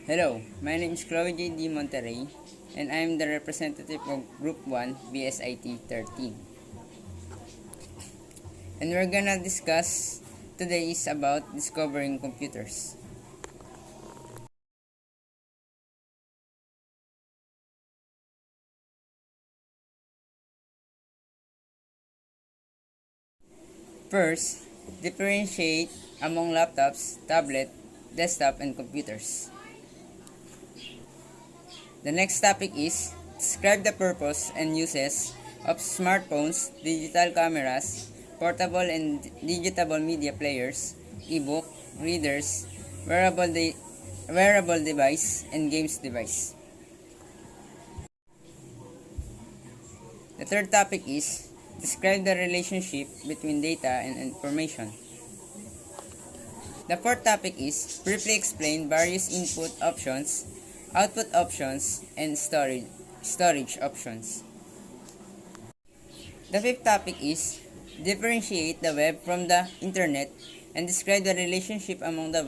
Hello, my name is Chloe J.D. Monterrey, and I am the representative of Group 1 IT-13. And we're gonna discuss today is about discovering computers. First, differentiate among laptops, tablet, desktop, and computers. The next topic is describe the purpose and uses of smartphones, digital cameras, portable and digitable media players, ebook, readers, wearable device, and games device. The third topic is describe the relationship between data and information. The fourth topic is briefly explain various input options, output options, and storage options. The fifth topic is differentiate the web from the internet and describe the relationship among the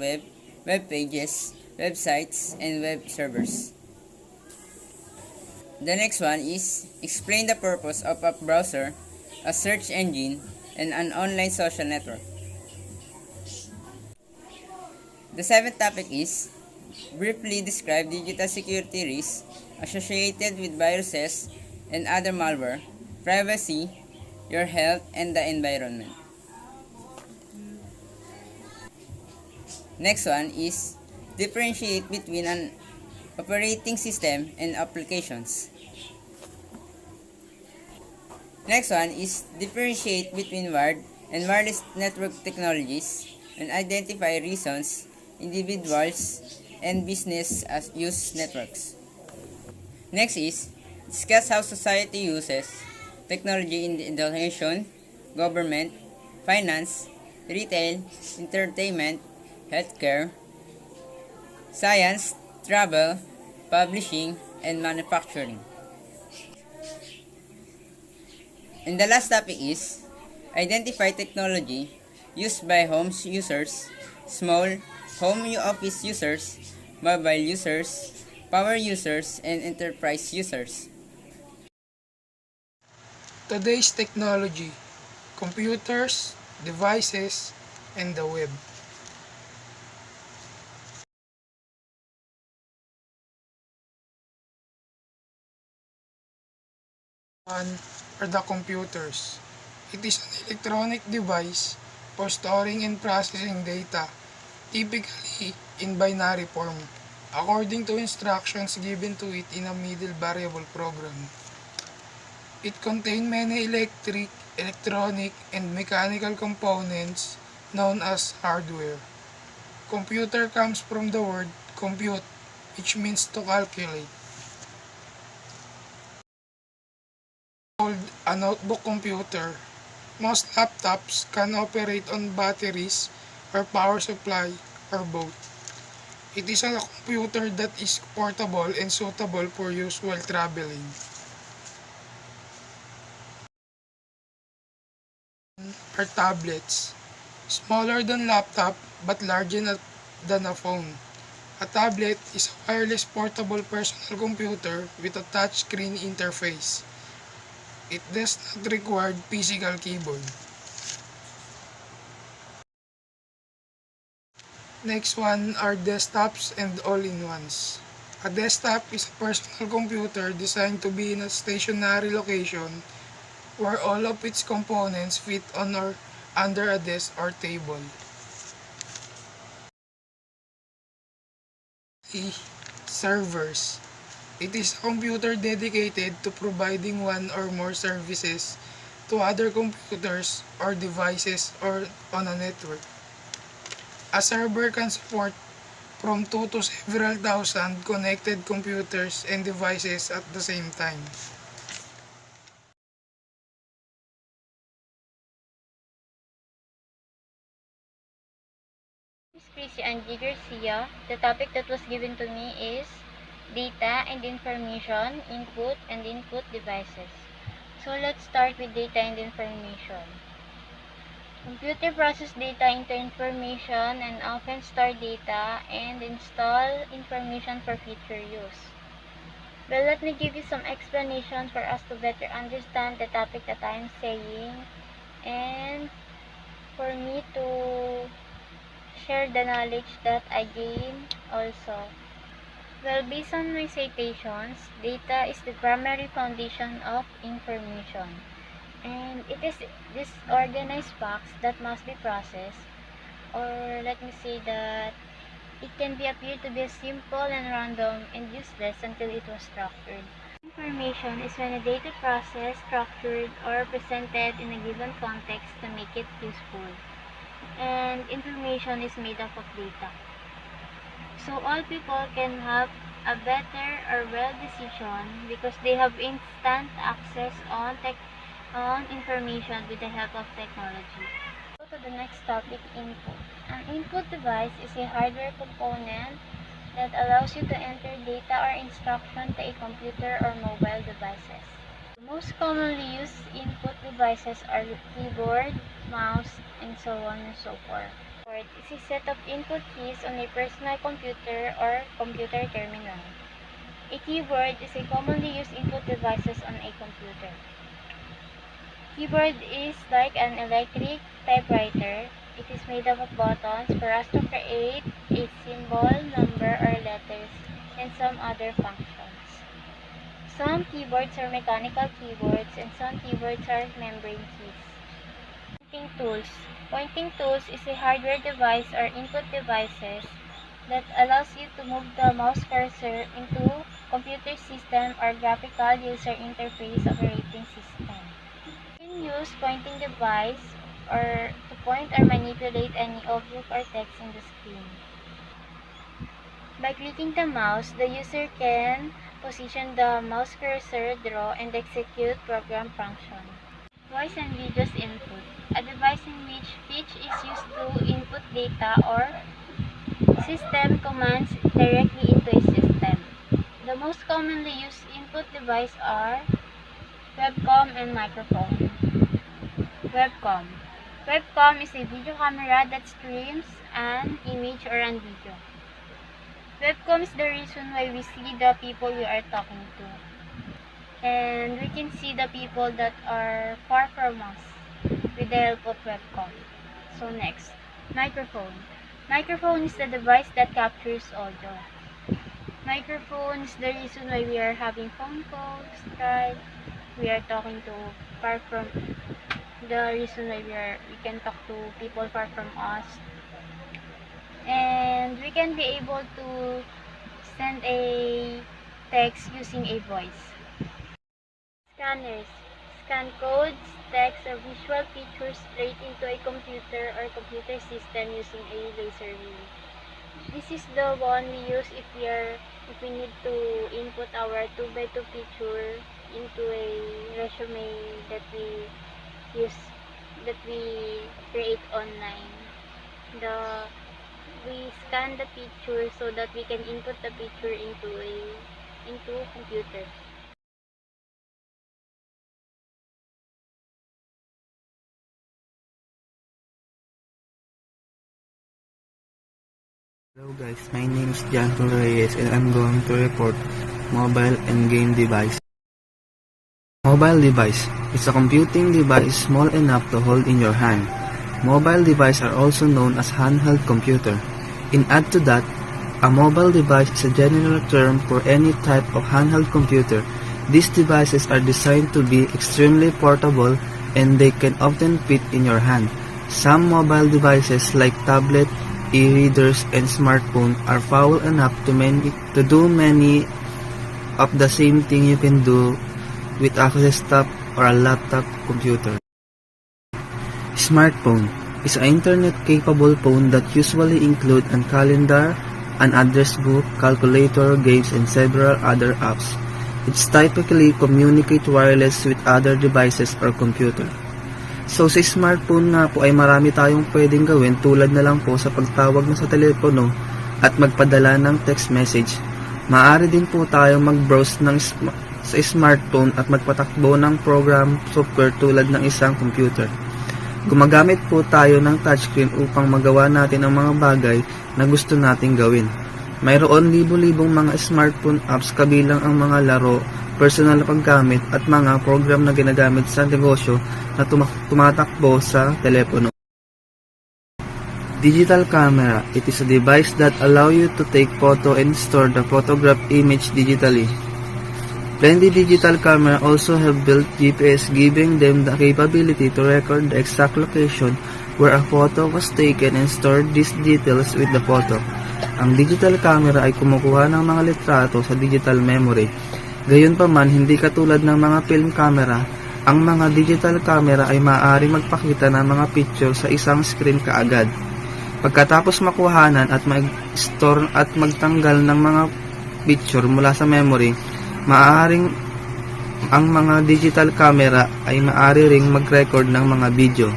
web pages, websites, and web servers. The next one is explain the purpose of a browser, a search engine, and an online social network. The seventh topic is briefly describe digital security risks associated with viruses and other malware, privacy, your health, and the environment. Next one is differentiate between an operating system and applications. Next one is differentiate between wired and wireless network technologies and identify reasons individuals and business as use networks. Next is discuss how society uses technology in education, government, finance, retail, entertainment, healthcare, science, travel, publishing, and manufacturing. And the last topic is identify technology used by home users, small home office users, mobile users, power users, and enterprise users. Today's technology, computers, devices, and the web. One are the computers. It is an electronic device for storing and processing data, typically in binary form, according to instructions given to it in a middle variable program. It contains many electronic, and mechanical components known as hardware. Computer comes from the word compute, which means to calculate. Called a notebook computer, most laptops can operate on batteries or power supply or both. It is a computer that is portable and suitable for use while traveling. Are tablets, smaller than laptop but larger than a phone. A tablet is a wireless portable personal computer with a touchscreen interface. It does not require physical keyboard. Next one are desktops and all-in-ones. A desktop is a personal computer designed to be in a stationary location where all of its components fit on or under a desk or table. E. Servers. It is a computer dedicated to providing one or more services to other computers or devices or on a network. A server can support from 2 to several thousand connected computers and devices at the same time. This is Chrissy Angie Garcia. The topic that was given to me is data and information, input and input devices. So let's start with data and information. Computer process data into information and often store data and install information for future use. Well, let me give you some explanation for us to better understand the topic that I am saying and for me to share the knowledge that I gain also. Well, based on my citations, data is the primary foundation of information, and it is disorganized facts that must be processed, or let me say that it can be appeared to be simple and random and useless until it was structured. Information is when a data process structured or presented in a given context to make it useful, and information is made up of data. So all people can have a better or well decision because they have instant access on information with the help of technology. Go to the next topic, input. An input device is a hardware component that allows you to enter data or instruction to a computer or mobile devices. The most commonly used input devices are keyboard, mouse, and so on and so forth. Keyboard is a set of input keys on a personal computer or computer terminal. A keyboard is a commonly used input devices on a computer. Keyboard is like an electric typewriter. It is made up of buttons for us to create a symbol, number, or letters, and some other functions. Some keyboards are mechanical keyboards and some keyboards are membrane keys. Pointing tools. Pointing tools is a hardware device or input devices that allows you to move the mouse cursor into computer system or graphical user interface operating system. You can use pointing device or to point or manipulate any object or text in the screen. By clicking the mouse, the user can position the mouse cursor, draw, and execute program function. Voice and videos input. A device in which speech is used to input data or system commands directly into a system. The most commonly used input device are webcam and microphone. Webcam. Webcam is a video camera that streams an image or an video. Webcam is the reason why we see the people we are talking to. And we can see the people that are far from us with the help of webcam. So next, microphone. Microphone is the device that captures audio. Microphone is the reason why we are having phone calls, right? We are talking to far from the reason why we can talk to people far from us. And we can be able to send a text using a voice. Scanners scan codes, text, or visual features straight into a computer or computer system using a laser beam. This is the one we use if we need to input our 2x2 picture into a resume that use we create online. The we scan the picture so that we can input the picture into computer. Hello guys, my name is John Reyes and I'm going to report mobile and game device. Mobile device is a computing device small enough to hold in your hand. Mobile devices are also known as handheld computer. In add to that, a mobile device is a general term for any type of handheld computer. These devices are designed to be extremely portable and they can often fit in your hand. Some mobile devices like tablet, e-readers, and smartphone are powerful enough to do many of the same thing you can do with a desktop or a laptop computer. Smartphone is an internet-capable phone that usually includes a calendar, an address book, calculator, games, and several other apps. It's typically communicate wireless with other devices or computer. So sa smartphone nga po ay marami tayong pwedeng gawin tulad na lang po sa pagtawag na sa telepono at magpadala ng text message. Maaari din po tayong mag-browse sa smartphone at magpatakbo ng program software tulad ng isang computer. Gumagamit po tayo ng touchscreen upang magawa natin ang mga bagay na gusto nating gawin. Mayroon libo-libong mga smartphone apps kabilang ang mga laro, personal na paggamit at mga program na ginagamit sa negosyo na tumatakbo sa telepono. Digital camera. It is a device that allow you to take photo and store the photograph image digitally. Plenty digital camera also have built GPS, giving them the capability to record the exact location where a photo was taken and store these details with the photo. Ang digital camera ay kumukuha ng mga litrato sa digital memory. Gayunpaman, hindi katulad ng mga film camera, ang mga digital camera ay maaaring magpakita ng mga picture sa isang screen kaagad. Pagkatapos makuhanan at mag-store at magtanggal ng mga picture mula sa memory, maaaring ang mga digital camera ay maaari ring mag-record ng mga video.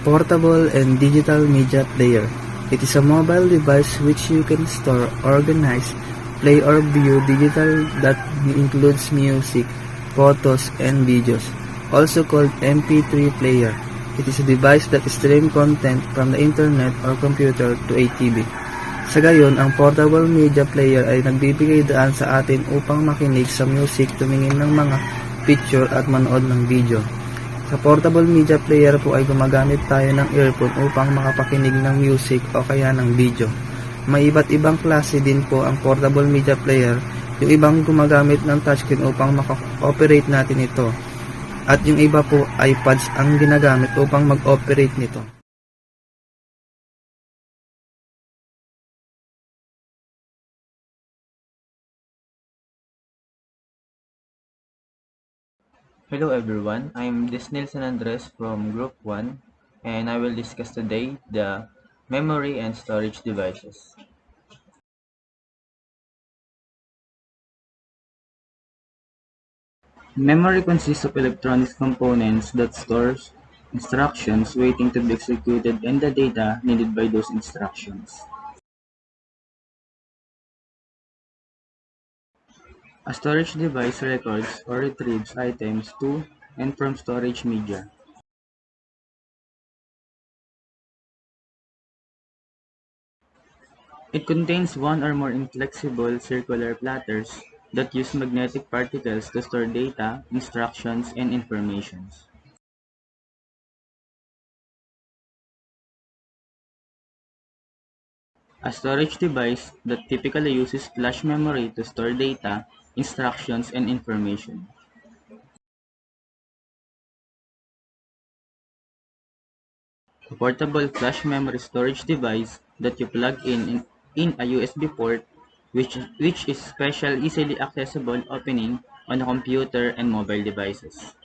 Portable and digital media player. It is a mobile device which you can store, organize, play or view digital that includes music, photos, and videos, also called MP3 player. It is a device that streams content from the internet or computer to a TV. Sa gayon, ang portable media player ay nagbibigay daan sa atin upang makinig sa music, tumingin ng mga picture at manood ng video. Sa portable media player po ay gumagamit tayo ng earphone upang makapakinig ng music o kaya ng video. May iba't ibang klase din po ang portable media player, yung ibang gumagamit ng touchscreen upang maka-operate natin ito. At yung iba po ay pads ang ginagamit upang mag-operate nito. Hello everyone, I'm Disnil San Andres from Group 1 and I will discuss today the memory and storage devices. Memory consists of electronic components that stores instructions waiting to be executed and the data needed by those instructions. A storage device records or retrieves items to and from storage media. It contains one or more inflexible circular platters that use magnetic particles to store data, instructions, and information. A storage device that typically uses flash memory to store data, instructions, and information. A portable flash memory storage device that you plug in a USB port, which is special, easily accessible opening on a computer and mobile devices.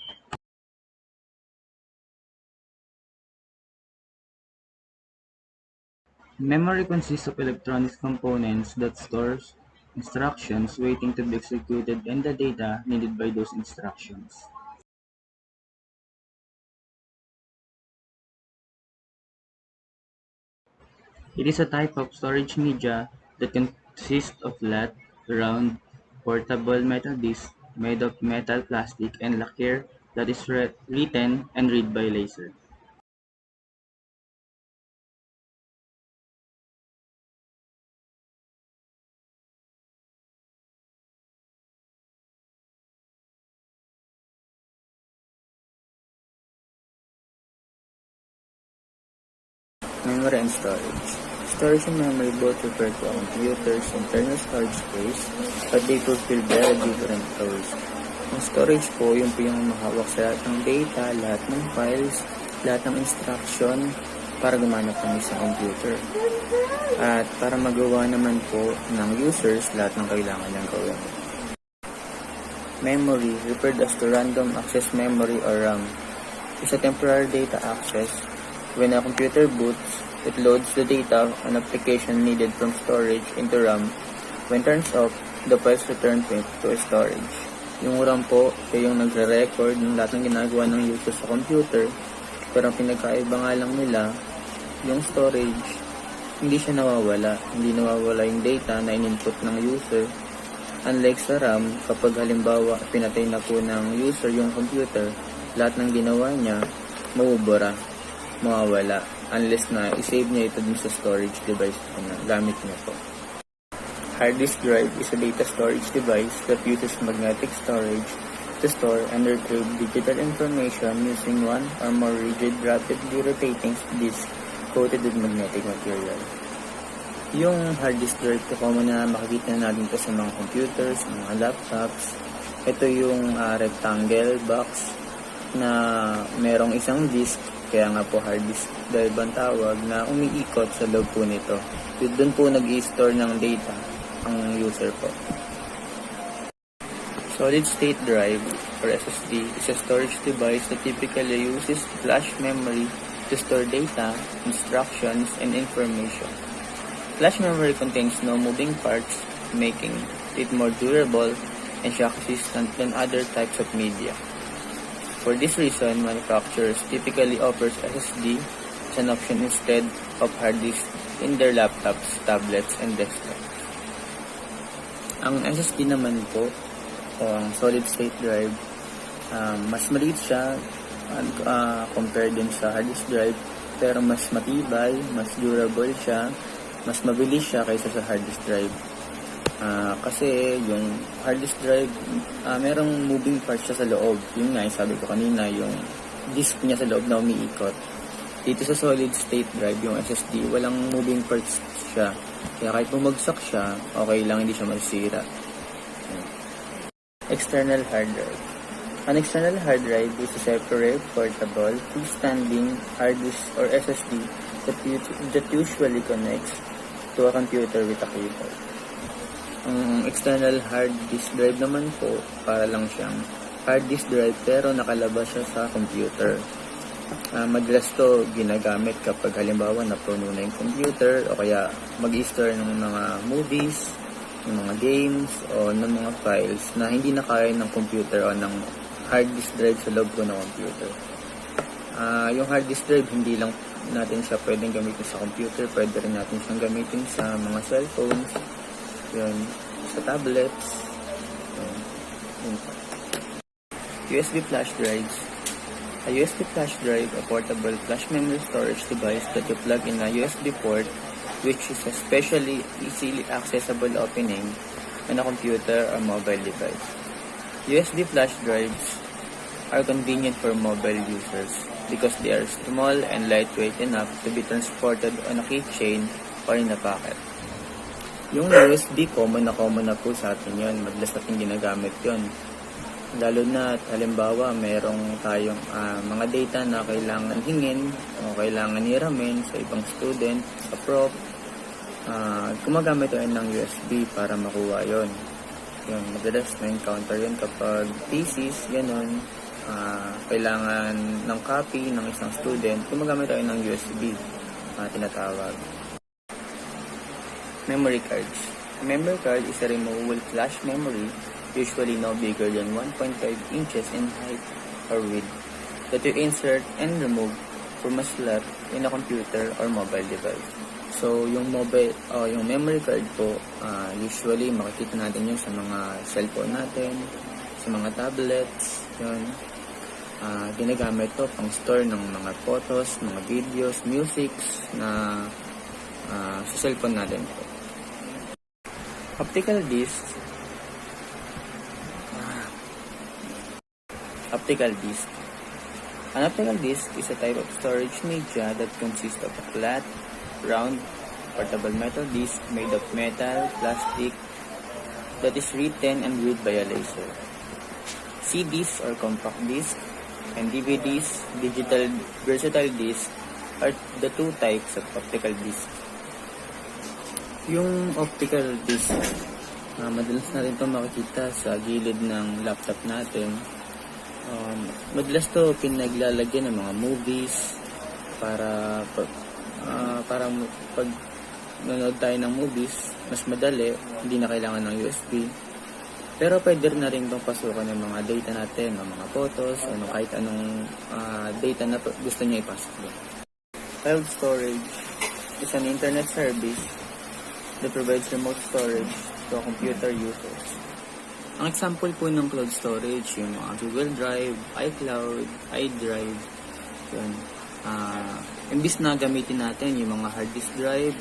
Memory consists of electronic components that stores instructions waiting to be executed and the data needed by those instructions. It is a type of storage media that consists of flat, round, portable metal disc made of metal, plastic, and lacquer that is written and read by laser. Memory and storage. Storage and memory both refer to a computer's internal storage space, but they fulfill very different roles. Ang storage po, yun po yung mahawak sa lahat ng data, lahat ng files, lahat ng instruction para gumana po ng isang computer. At para magawa naman po ng users lahat ng kailangan niyang gawin. Memory, referred as to random access memory or RAM, is a temporary data access. When a computer boots, it loads the data an application needed from storage into RAM. When turns off, the files return to storage. Yung RAM po, yung nagre-record ng lahat ng ginagawa ng user sa computer. Pero ang pinagkaiba nga lang nila, yung storage, hindi siya nawawala. Hindi nawawala yung data na in-input ng user. Unlike sa RAM, kapag halimbawa pinatay na po ng user yung computer, lahat ng ginawa niya, mabubura, mawawala, unless na isave niya ito dun sa storage device na gamit niya po. Hard disk drive is a data storage device that uses magnetic storage to store and retrieve digital information using one or more rigid, rapidly rotating disk coated with magnetic material. Yung hard disk drive ko common na makikita natin ito sa mga computers, mga laptops. Ito yung rectangle box na merong isang disk, kaya nga po hard disk drive ang tawag, na umiikot sa loob po nito. Doon po nag-i-store ng data ang user po. Solid state drive or SSD is a storage device that typically uses flash memory to store data, instructions, and information. Flash memory contains no moving parts, making it more durable and shock resistant than other types of media. For this reason, manufacturers typically offers SSD as an option instead of hard disk in their laptops, tablets, and desktops. Ang SSD naman po, o ang solid state drive, mas maliit siya compared din sa hard disk drive, pero mas matibay, mas durable siya, mas mabilis siya kaysa sa hard disk drive. Kasi yung hard disk drive, merong moving parts siya sa loob. Yun nga, sabi ko kanina, yung disk niya sa loob na umiikot. Dito sa solid state drive, yung SSD, walang moving parts siya. Kaya kahit bumagsak siya, okay lang, hindi siya masira. External hard drive. An external hard drive is a separate, portable, freestanding hard disk or SSD that usually connects to a computer with a cable. Ang external hard disk drive naman po, para lang siyang hard disk drive pero nakalabas siya sa computer. Madalas to ginagamit kapag halimbawa napuno na yung computer o kaya mag-i-store ng mga movies, ng mga games o ng mga files na hindi na kaya ng computer o ng hard disk drive sa loob ng computer. Yung hard disk drive, hindi lang natin siya pwedeng gamitin sa computer, pwede rin natin siyang gamitin sa mga cellphones, yun, sa tablets, yun. USB flash drives. A USB flash drive, a portable flash memory storage device that you plug in a USB port, which is a specially easily accessible opening on a computer or mobile device. USB flash drives are convenient for mobile users because they are small and lightweight enough to be transported on a keychain or in a pocket. Yung USB, common na po sa atin yun. Madalas natin ginagamit yun. Lalo na halimbawa merong tayong mga data na kailangan hingin o kailangan hiramin sa ibang student, sa prof, gumagamit tayo ng USB para makuha yon. Yun, madalas na-encounter yun kapag thesis, ganun, kailangan ng copy ng isang student, gumagamit tayo ng USB, tinatawag. Memory cards. A memory card is a removable flash memory, usually no bigger than 1.5 inches in height or width, that you insert and remove from a slot in a computer or mobile device. So, yung memory card po, usually makikita natin yun sa mga cellphone natin, sa mga tablets, yun. Ginagamit to pang store ng mga photos, mga videos, musics na sa cellphone natin po. Optical disc. An optical disc is a type of storage media that consists of a flat, round, portable metal disc made of metal, plastic, that is written and viewed by a laser. CDs or compact disc and DVDs, digital versatile disc, are the two types of optical disc. Yung optical disc, madalas natin ito makikita sa gilid ng laptop natin. Madalas to pinaglalagyan ng mga movies para pag nanonood tayo ng movies, mas madali, hindi na kailangan ng USB. Pero pwede na rin itong pasukan ng mga data natin, ng mga photos, kahit anong data na gusto niya ipasok doon. Cloud storage is an internet service that provides remote storage to computer users. Ang example po ng cloud storage, yung mga Google Drive, iCloud, iDrive, yun. Imbis na gamitin natin yung mga hard disk drive,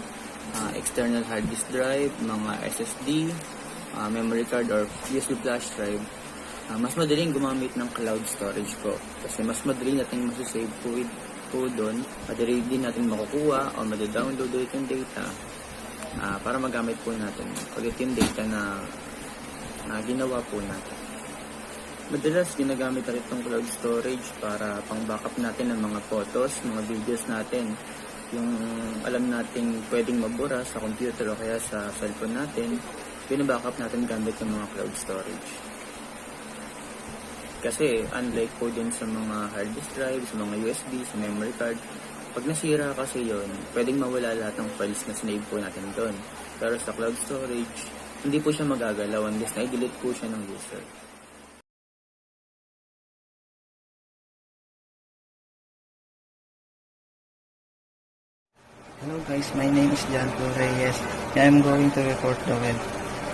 external hard disk drive, mga SSD, memory card or USB flash drive, mas madaling gumamit ng cloud storage po. Kasi mas madali natin masasave po doon. Madali din natin makukuha o madadownload ulit yung data para magamit po natin ulit yung data na ginawa po natin. Madalas ginagamit natin itong cloud storage para pang backup natin ng mga photos, mga videos natin. Yung alam natin pwedeng mabura sa computer o kaya sa cellphone natin, binabackup natin gamit yung mga cloud storage. Kasi unlike po dun sa mga hard disk drive, sa mga USB, sa memory card, pag nasira kasi yon, pwedeng mawala lahat ng files na sinave po natin doon. Pero sa cloud storage, hindi po siya magagalaw unless na i-delete po siya ng user. Hello guys, my name is John Reyes and I'm going to report the web.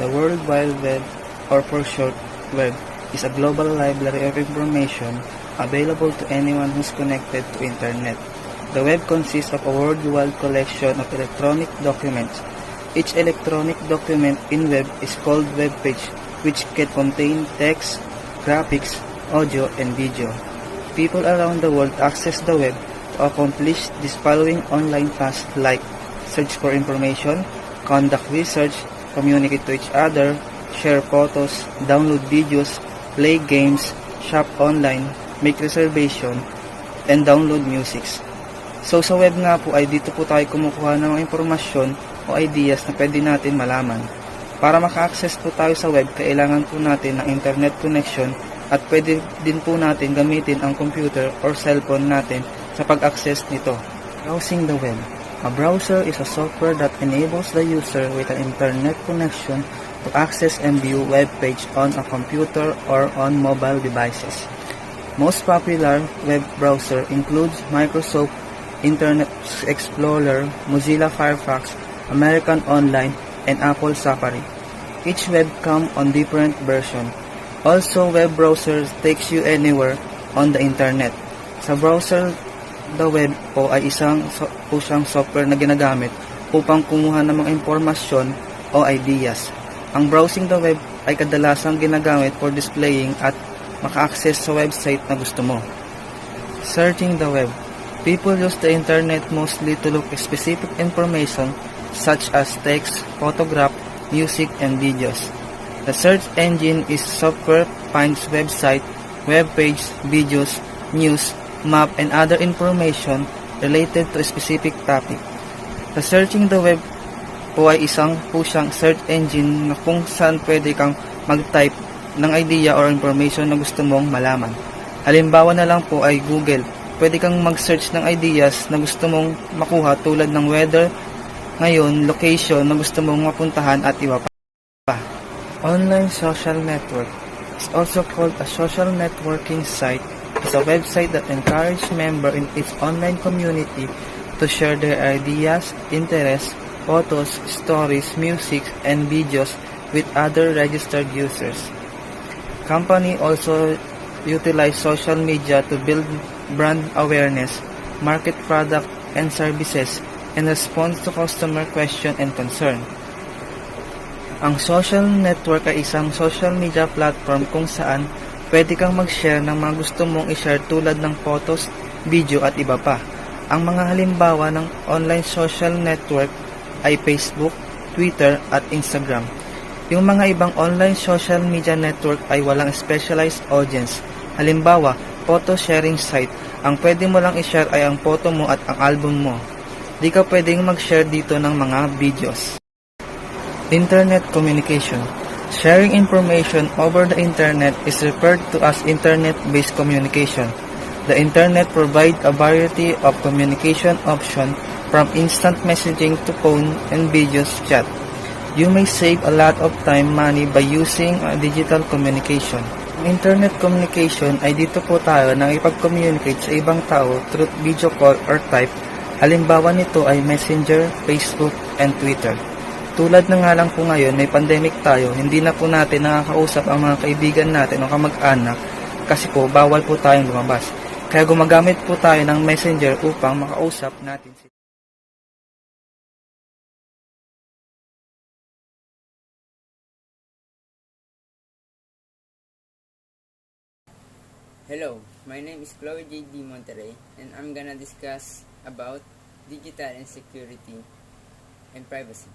The World Wide Web, or for short, web, is a global library of information available to anyone who's connected to internet. The web consists of a worldwide collection of electronic documents. Each electronic document in web is called web page, which can contain text, graphics, audio, and video. People around the world access the web to accomplish these following online tasks like search for information, conduct research, communicate to each other, share photos, download videos, play games, shop online, make reservation, and download music. So sa web nga po ay dito po tayo kumukuha ng impormasyon o ideas na pwede natin malaman. Para maka-access po tayo sa web, kailangan po natin ng internet connection at pwede din po natin gamitin ang computer or cellphone natin sa pag-access nito. Browsing the web. A browser is a software that enables the user with an internet connection to access and view web page on a computer or on mobile devices. Most popular web browser includes Microsoft Internet Explorer, Mozilla Firefox, American Online, and Apple Safari. Each web comes on different version. Also, web browsers takes you anywhere on the internet. Sa browser, the web po ay isang software na ginagamit upang kumuha ng mga impormasyon o ideas. Ang browsing the web ay kadalasang ginagamit for displaying at maka-access sa website na gusto mo. Searching the web. People use the internet mostly to look at specific information such as text, photograph, music, and videos. The search engine is software finds website, web page, videos, news, map, and other information related to a specific topic. The searching the web po ay isang siyang search engine na kung saan pwede kang mag-type ng idea or information na gusto mong malaman. Halimbawa na lang po ay Google. Pwede kang mag-search ng ideas na gusto mong makuha tulad ng weather, ngayon, location na gusto mong mapuntahan at iba pa. Online social network is also called a social networking site. It's a website that encourages members in its online community to share their ideas, interests, photos, stories, music, and videos with other registered users. Company also utilize social media to build brand awareness, market product and services, and respond to customer question and concern. Ang social network ay isang social media platform kung saan pwede kang mag-share ng mga gusto mong i-share tulad ng photos, video at iba pa. Ang mga halimbawa ng online social network ay Facebook, Twitter at Instagram. Yung mga ibang online social media network ay walang specialized audience. Halimbawa, photo sharing site. Ang pwede mo lang i-share ay ang photo mo at ang album mo. Di ka pwedeng mag-share dito ng mga videos. Internet communication. Sharing information over the internet is referred to as internet-based communication. The internet provides a variety of communication options from instant messaging to phone and videos chat. You may save a lot of time, money by using digital communication. Internet communication ay dito po tayo nang ipag-communicate sa ibang tao through video call or type. Halimbawa nito ay Messenger, Facebook, and Twitter. Tulad na nga lang po ngayon, may pandemic tayo, hindi na po natin nakakausap ang mga kaibigan natin o kamag-anak kasi po bawal po tayong lumabas. Kaya gumagamit po tayo ng messenger upang makausap natin sila. Hello, my name is Chloe J.D. Monterrey, and I'm gonna discuss about digital and security and privacy.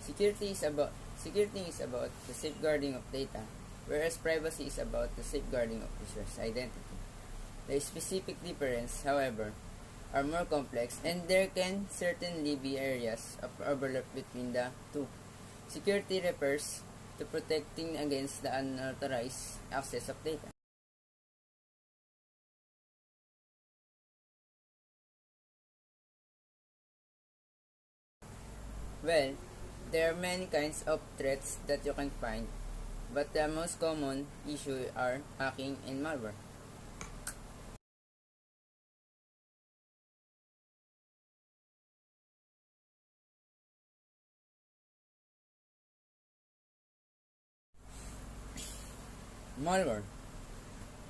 Security is about the safeguarding of data, whereas privacy is about the safeguarding of user's identity. The specific difference, however, are more complex, and there can certainly be areas of overlap between the two. Security refers to protecting against the unauthorized access of data. Well, there are many kinds of threats that you can find, but the most common issue are hacking and malware. Malware.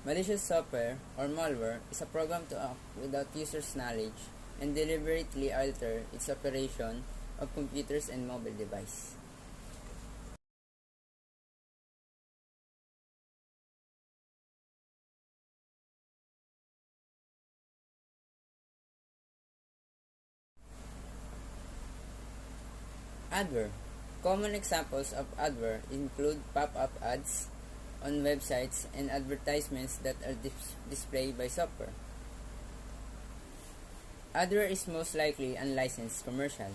Malicious software or malware is a program to act without users' knowledge and deliberately alter its operation of computers and mobile devices. Adware. Common examples of adware include pop-up ads on websites and advertisements that are displayed by software. Adware is most likely unlicensed commercial.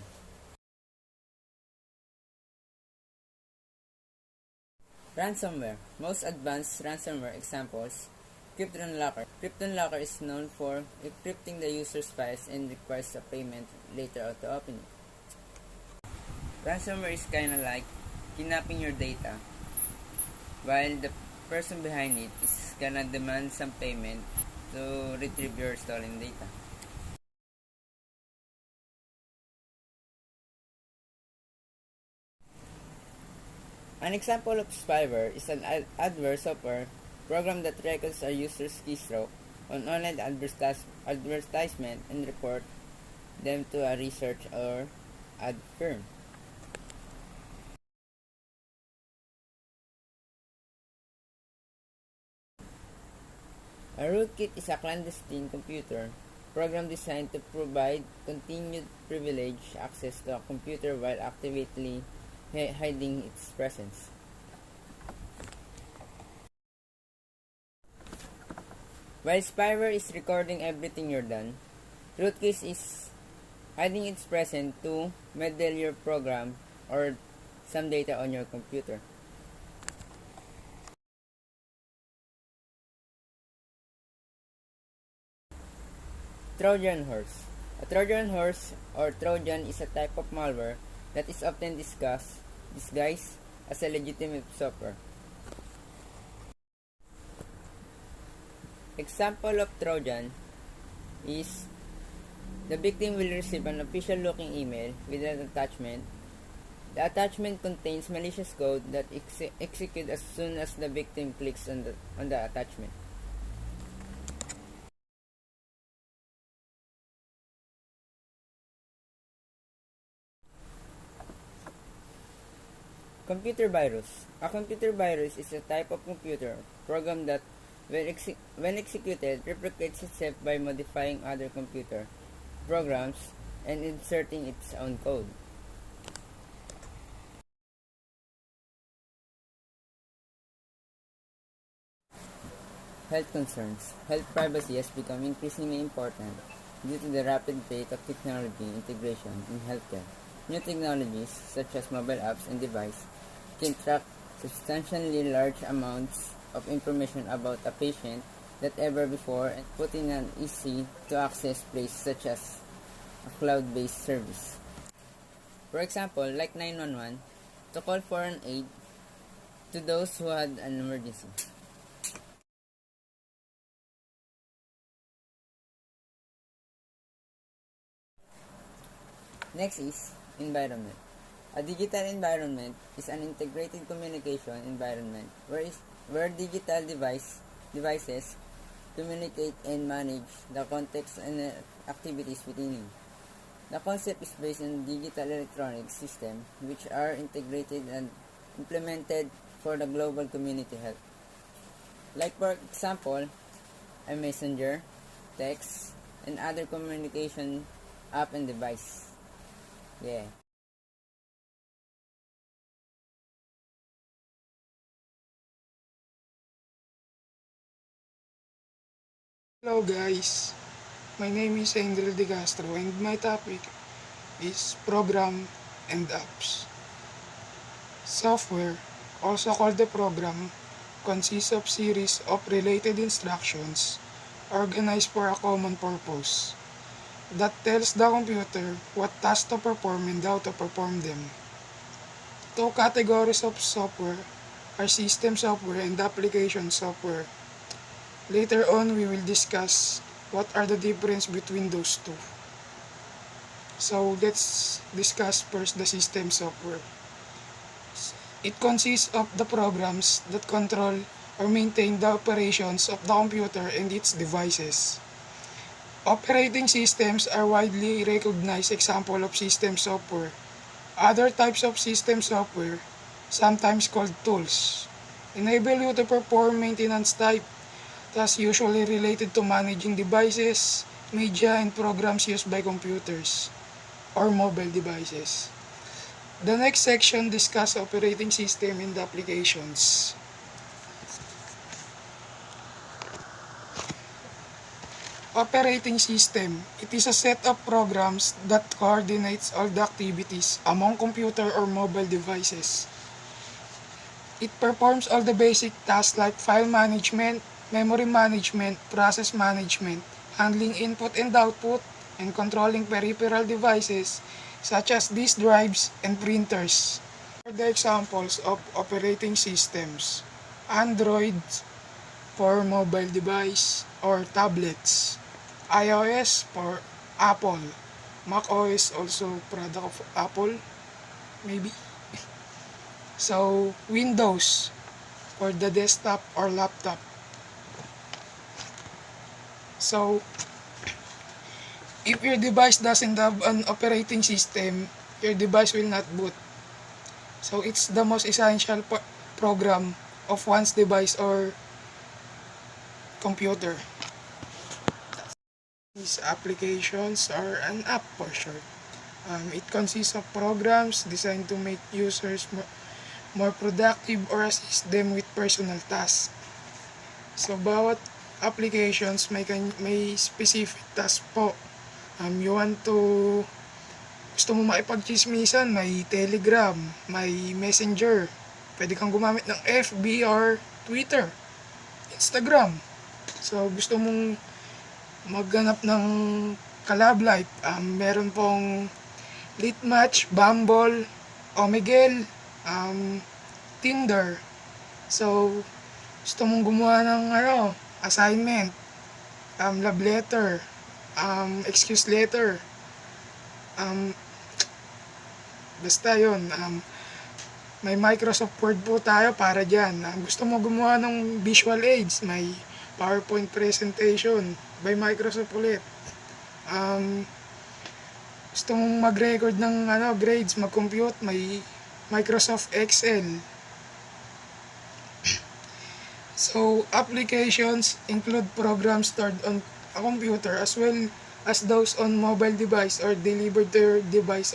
Ransomware. Most advanced ransomware examples, Krypton Locker. Krypton Locker is known for encrypting the user's files and requires a payment later auto opening. Ransomware is kinda like kidnapping your data, while the person behind it is gonna demand some payment to retrieve your stolen data. An example of spyware is an adware software program that records a user's keystroke on online advertisement and report them to a research or ad firm. A rootkit is a clandestine computer program designed to provide continued privileged access to a computer while actively hiding its presence. While spyware is recording everything you're done, rootkit is hiding its presence to meddle your program or some data on your computer. Trojan horse. A Trojan horse or Trojan is a type of malware that is often disguised as a legitimate software. Example of Trojan is the victim will receive an official looking email with an attachment. The attachment contains malicious code that executes as soon as the victim clicks on the attachment. Computer virus. A computer virus is a type of computer program that, when executed, replicates itself by modifying other computer programs and inserting its own code. Health concerns. Health privacy has become increasingly important due to the rapid rate of technology integration in healthcare. New technologies, such as mobile apps and devices, can track substantially large amounts of information about a patient than ever before and put in an easy-to-access place such as a cloud-based service. For example, like 911, to call for an aid to those who had an emergency. Next is environment. A digital environment is an integrated communication environment where digital devices communicate and manage the context and activities within it. The concept is based on digital electronic systems which are integrated and implemented for the global community health. Like for example, a messenger, text, and other communication app and device. Yeah. Hello guys, my name is Angel De Castro and my topic is program and apps. Software, also called the program, consists of series of related instructions organized for a common purpose that tells the computer what tasks to perform and how to perform them. Two categories of software are system software and application software. Later on, we will discuss what are the difference between those two. So let's discuss first the system software. It consists of the programs that control or maintain the operations of the computer and its devices. Operating systems are widely recognized example of system software. Other types of system software, sometimes called tools, enable you to perform maintenance type tasks usually related to managing devices, media, and programs used by computers or mobile devices. The next section discusses operating system and applications. Operating system. It is a set of programs that coordinates all the activities among computer or mobile devices. It performs all the basic tasks like file management, memory management, process management, handling input and output, and controlling peripheral devices such as disk drives and printers. Here are the examples of operating systems. Android for mobile device or tablets. iOS for Apple. Mac OS also product of Apple, maybe. So, Windows for the desktop or laptop. So, if your device doesn't have an operating system, your device will not boot. So, it's the most essential program of one's device or computer. These applications are an app for short. It consists of programs designed to make users more productive or assist them with personal tasks. So, bawat applications may specific task po. You want to, gusto mo makipagchismisan, may Telegram, may Messenger. Pwede kang gumamit ng FB or Twitter, Instagram. So, gusto mong magganap ng collab life, meron pong Lit Match, Bumble, Omegle, Tinder. So, gusto mong gumawa ng assignment, love letter, excuse letter, um, basta yun, may Microsoft Word po tayo para dyan. Gusto mo gumawa ng visual aids, may PowerPoint presentation by Microsoft ulit. Gusto mong mag-record ng grades, mag-compute, may Microsoft Excel. So, applications include programs stored on a computer as well as those on mobile device or delivered to your device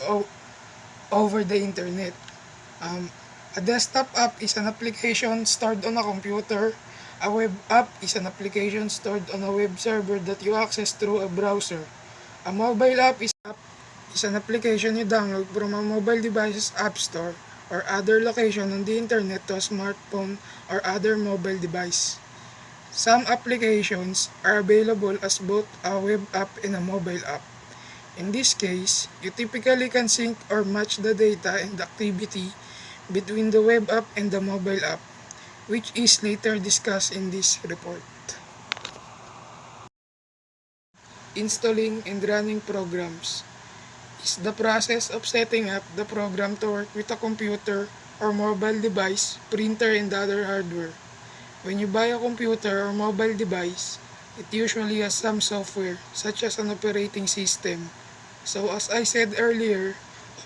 over the internet. A desktop app is an application stored on a computer. A web app is an application stored on a web server that you access through a browser. A mobile app is an application you download from a mobile device's app store or other location on the internet to a smartphone or other mobile device. Some applications are available as both a web app and a mobile app. In this case, you typically can sync or match the data and activity between the web app and the mobile app, which is later discussed in this report. Installing and running programs is the process of setting up the program to work with a computer or mobile device, printer, and other hardware. When you buy a computer or mobile device, it usually has some software, such as an operating system. So as I said earlier,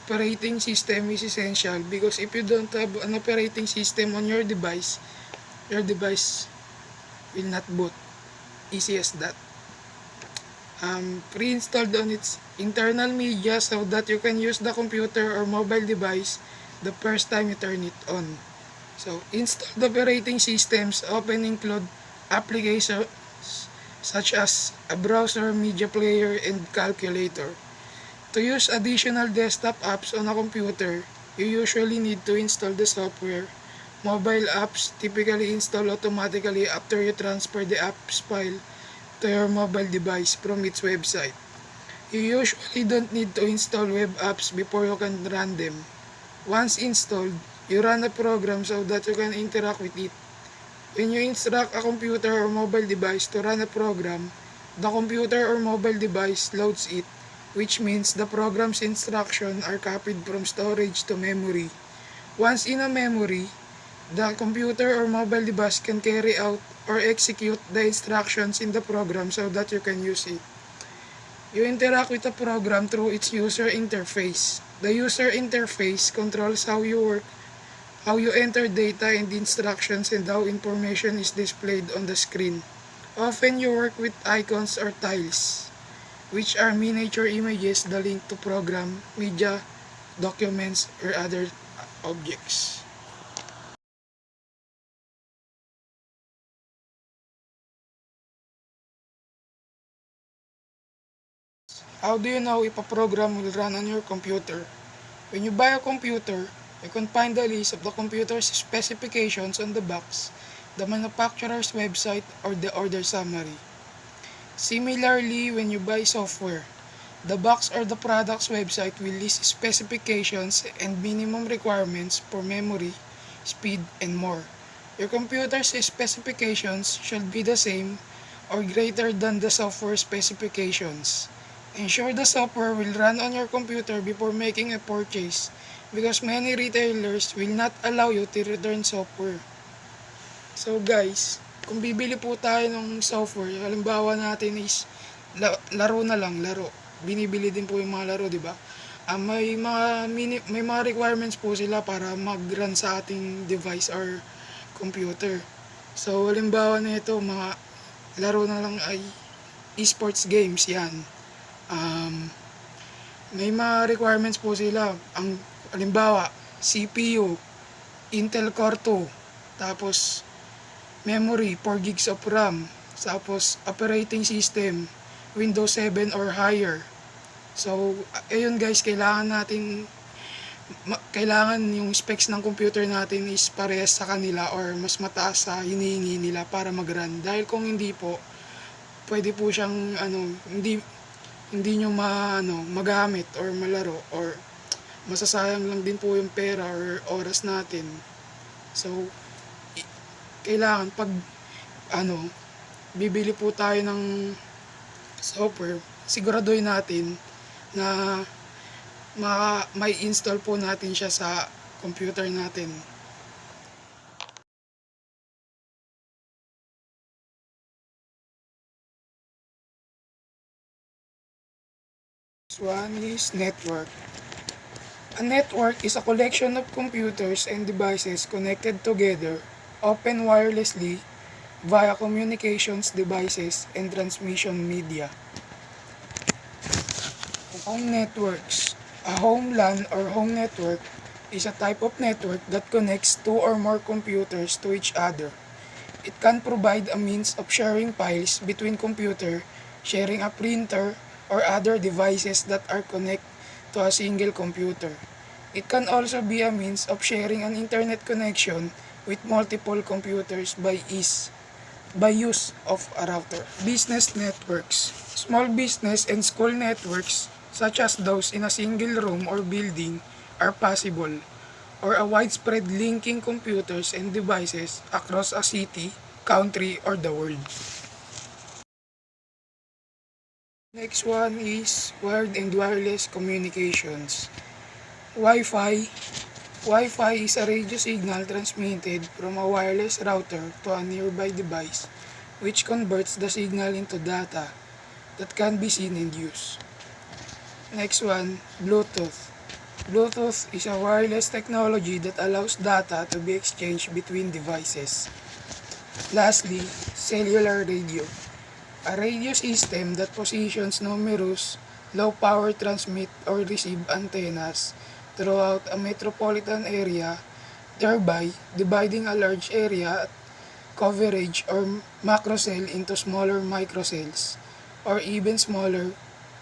operating system is essential because if you don't have an operating system on your device will not boot. Easy as that. Pre-installed on its internal media so that you can use the computer or mobile device the first time you turn it on. So, installed operating systems often include applications such as a browser, media player, and calculator. To use additional desktop apps on a computer, you usually need to install the software. Mobile apps typically install automatically after you transfer the apps file to your mobile device from its website. You usually don't need to install web apps before you can run them. Once installed, you run a program so that you can interact with it. When you instruct a computer or mobile device to run a program, the computer or mobile device loads it, which means the program's instructions are copied from storage to memory. Once in a memory, the computer or mobile device can carry out or execute the instructions in the program so that you can use it. You interact with the program through its user interface. The user interface controls how you enter data and instructions, and how information is displayed on the screen. Often you work with icons or tiles, which are miniature images that link to program, media, documents, or other objects. How do you know if a program will run on your computer? When you buy a computer, you can find the list of the computer's specifications on the box, the manufacturer's website, or the order summary. Similarly, when you buy software, the box or the product's website will list specifications and minimum requirements for memory, speed, and more. Your computer's specifications should be the same or greater than the software specifications. Ensure the software will run on your computer before making a purchase because many retailers will not allow you to return software. So guys, kung bibili po tayo ng software, halimbawa natin is laro na lang, laro. Binibili din po yung mga laro, di ba? May mga requirements po sila para mag-run sa ating device or computer. So halimbawa na ito, mga laro na lang ay esports games yan. May mga requirements po sila. Ang halimbawa, CPU, Intel Core 2, tapos memory, 4 gigs of RAM, tapos operating system, Windows 7 or higher. So, ayun guys, kailangan yung specs ng computer natin is parehas sa kanila or mas mataas sa hinihingi nila para mag-run. Dahil kung hindi po, pwede po siyang hindi nyo magamit or malaro or masasayang lang din po yung pera or oras natin. So, kailangan pag bibili po tayo ng software, siguraduhin natin na may install po natin siya sa computer natin. Next one is network. A network is a collection of computers and devices connected together, often wirelessly, via communications devices and transmission media. Home networks. A home LAN or home network is a type of network that connects two or more computers to each other. It can provide a means of sharing files between computers, sharing a printer, or other devices that are connected to a single computer. It can also be a means of sharing an internet connection with multiple computers by use of a router. Business networks. Small business and school networks, such as those in a single room or building, are possible. or a widespread linking computers and devices across a city, country, or the world. Next one is wired and wireless communications. Wi-Fi. Wi-Fi is a radio signal transmitted from a wireless router to a nearby device, which converts the signal into data that can be seen and used. Next one, Bluetooth. Bluetooth is a wireless technology that allows data to be exchanged between devices. Lastly, cellular radio. A radio system that positions numerous low-power transmit or receive antennas throughout a metropolitan area, thereby dividing a large area coverage or macrocell into smaller microcells or even smaller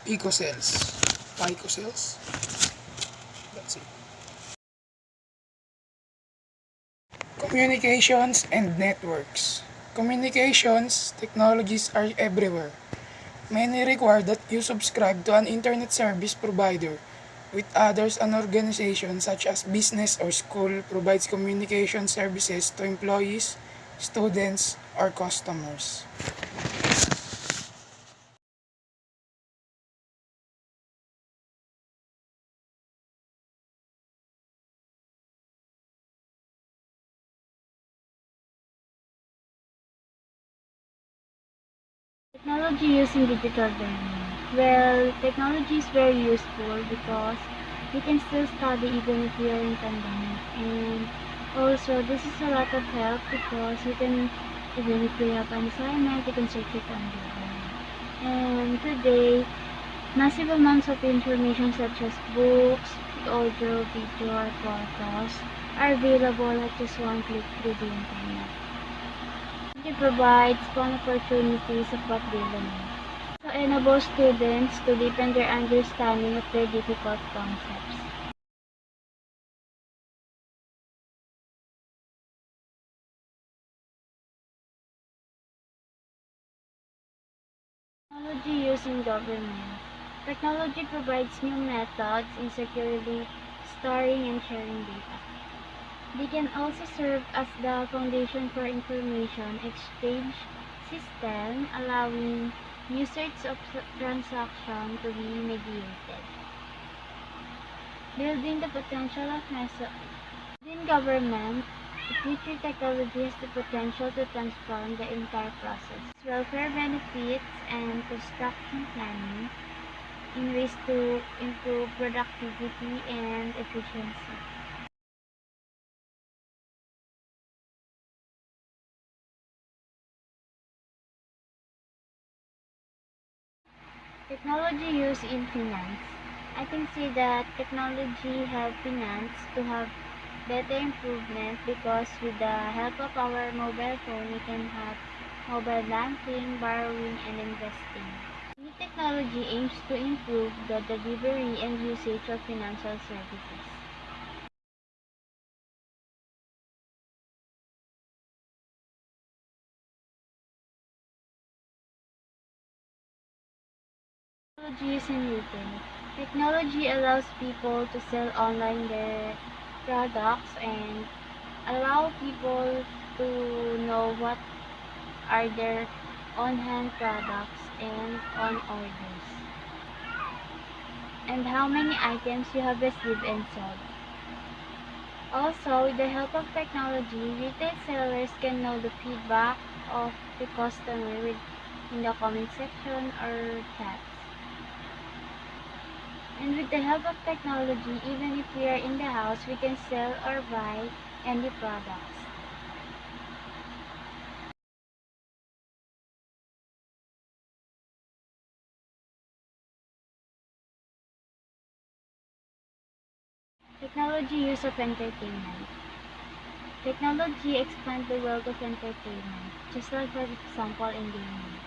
picocells. Picocells? That's it. Communications and networks. Communications technologies are everywhere. Many require that you subscribe to an internet service provider. With others, an organization such as business or school provides communication services to employees, students, or customers. Technology used in digital learning. Well, technology is very useful because we can still study even if we are in pandemic. And also, this is a lot of help because we can, even if we have an assignment, we can search it on Google. And today, massive amounts of information such as books, audio, video, or photos are available at just one click through the internet. It provides fun opportunities of what they learn. So enables students to deepen their understanding of their difficult concepts. Technology used in government. Technology provides new methods in securely storing and sharing data. They can also serve as the foundation for information exchange system, allowing usage of transaction to be mediated. Building the potential of within government, the future technology has the potential to transform the entire process. Welfare benefits and construction planning in ways to improve productivity and efficiency. Technology used in finance. I can say that technology help finance to have better improvement because with the help of our mobile phone, we can have mobile banking, borrowing, and investing. New technology aims to improve the delivery and usage of financial services. Technology used in retail. Technology allows people to sell online their products and allow people to know what are their on-hand products and on orders, and how many items you have received and sold. Also, with the help of technology, retail sellers can know the feedback of the customer in the comment section or chats. And with the help of technology, even if we are in the house, we can sell or buy any products. Technology use of entertainment. Technology expands the world of entertainment, just like for example in gaming.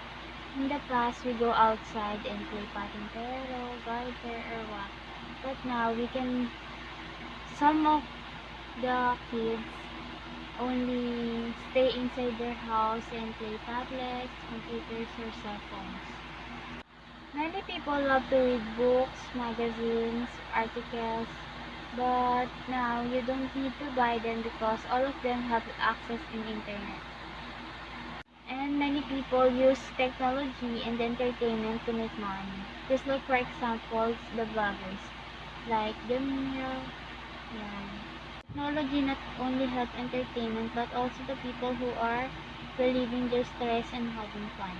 In the past, we go outside and play patintero, garter, or what. But now, some of the kids only stay inside their house and play tablets, computers, or cell phones. Many people love to read books, magazines, articles, But now you don't need to buy them because all of them have access in internet. And many people use technology and entertainment to make money. Just like for example, the vloggers, like Demiro. Yeah. Technology not only helps entertainment but also the people who are relieving their stress and having fun.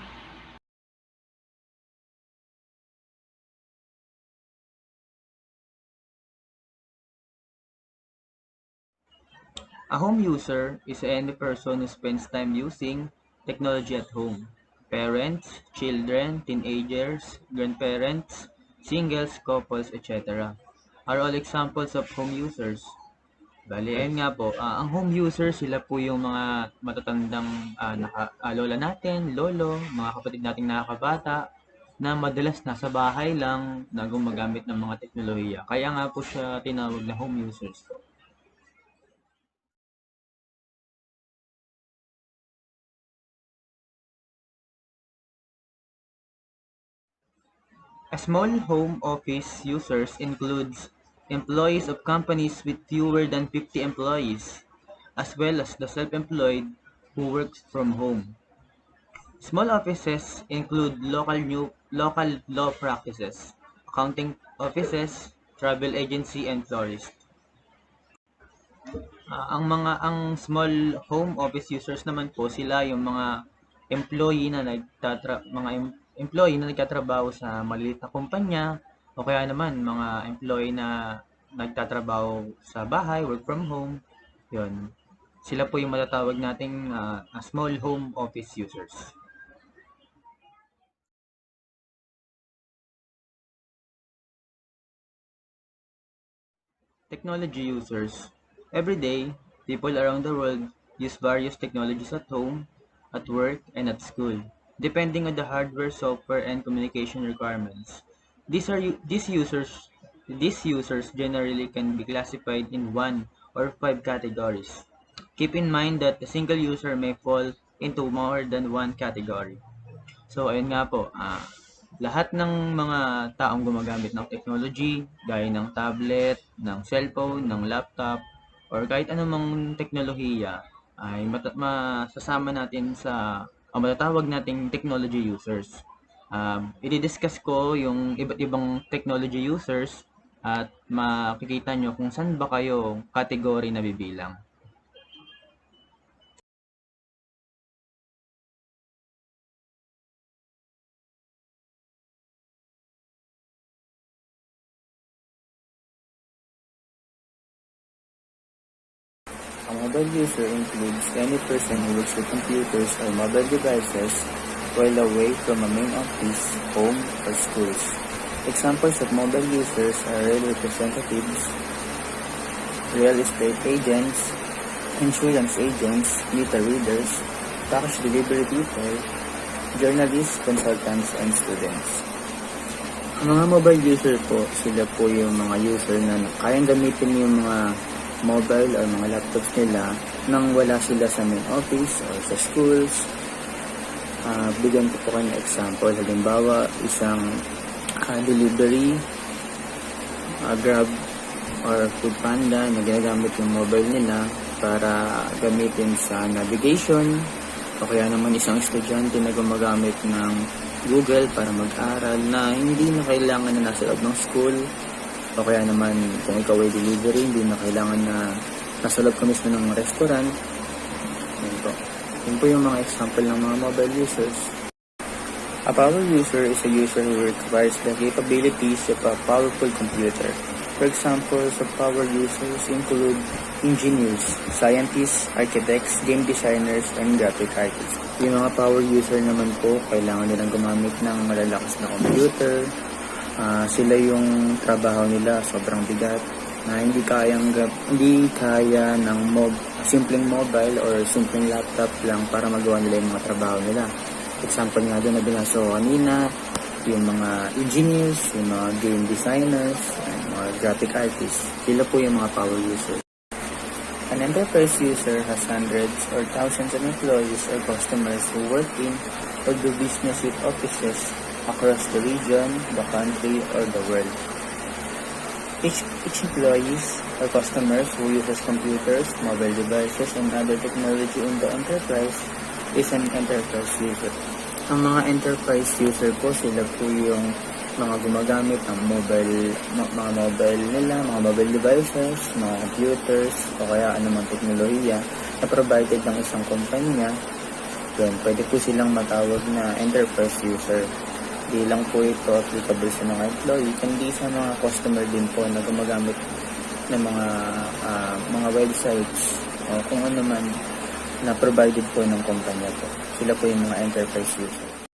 A home user is any person who spends time using technology at home. Parents, children, teenagers, grandparents, singles, couples, etc. are all examples of home users. Bale, ayun nga po, ang home users, sila po yung mga matatandang lola natin, lolo, mga kapatid nating nakakabata, na madalas nasa bahay lang na gumagamit ng mga teknolohiya. Kaya nga po siya tinawag na home users. A small home office users includes employees of companies with fewer than 50 employees, as well as the self-employed who works from home. Small offices include local law practices, accounting offices, travel agency, and florist. Ang small home office users naman po sila yung mga employee na nagtatrabaho sa maliit na kumpanya o kaya naman mga employee na nagtatrabaho sa bahay, work from home. 'Yon. Sila po yung matatawag nating small home office users. Technology users. Every day, people around the world use various technologies at home, at work, and at school, depending on the hardware, software, and communication requirements. These are these users generally can be classified in one or five categories. Keep in mind that a single user may fall into more than one category. So, ayun nga po, lahat ng mga taong gumagamit ng technology, gaya ng tablet, ng cellphone, ng laptop, or kahit anumang teknolohiya, ay masasama natin o matatawag nating technology users. I-discuss ko yung iba't ibang technology users at makikita nyo kung saan ba kayo category na bibilang. A mobile user includes any person who works with computers or mobile devices while away from a main office, home, or schools. Examples of mobile users are rail representatives, real estate agents, insurance agents, meter readers, package delivery people, journalists, consultants, and students. Ang mga mobile user po, sila po yung mga user na kayang gamitin yung mga mobile or mga laptops nila nang wala sila sa main office or sa schools. Bigyan ko po kayo ng example. Halimbawa, isang delivery, Grab or Food Panda na ginagamit yung mobile nila para gamitin sa navigation, o kaya naman isang estudyante na gumagamit ng Google para mag-aral na hindi na kailangan na nasa loob ng school, o kaya naman kung ikaw ay delivery, hindi na kailangan na nasa loob ka mismo ng restaurant. Yun po yung mga example ng mga mobile users. A power user is a user who requires the capabilities of a powerful computer. For example, so power users include engineers, scientists, architects, game designers, and graphic artists. Yung mga power user naman po, kailangan nilang gumamit ng malalakas na computer. Sila yung trabaho nila sobrang bigat na hindi kaya ng simpleng mobile or simpleng laptop lang para magawa nila yung mga trabaho nila. Example nga doon na binasa ko kanina, yung mga engineers, yung mga game designers, and mga graphic artists. Sila po yung mga power users. An enterprise user has hundreds or thousands of employees or customers who work in or do business with offices across the region, the country, or the world. Each employees or customers who uses computers, mobile devices, and other technology in the enterprise is an enterprise user. Ang mga enterprise user po, sila po yung mga gumagamit ng mga mobile nila, mga mobile devices, mga computers, o kaya anumang teknolohiya na provided ng isang kumpanya. Yun, pwede po silang matawag na enterprise user. Di lang po ito applicable sa mga employee, kundi sa mga customer din po na gumagamit ng mga websites o kung ano man na provided po ng kumpanya po. Sila po yung mga enterprise user.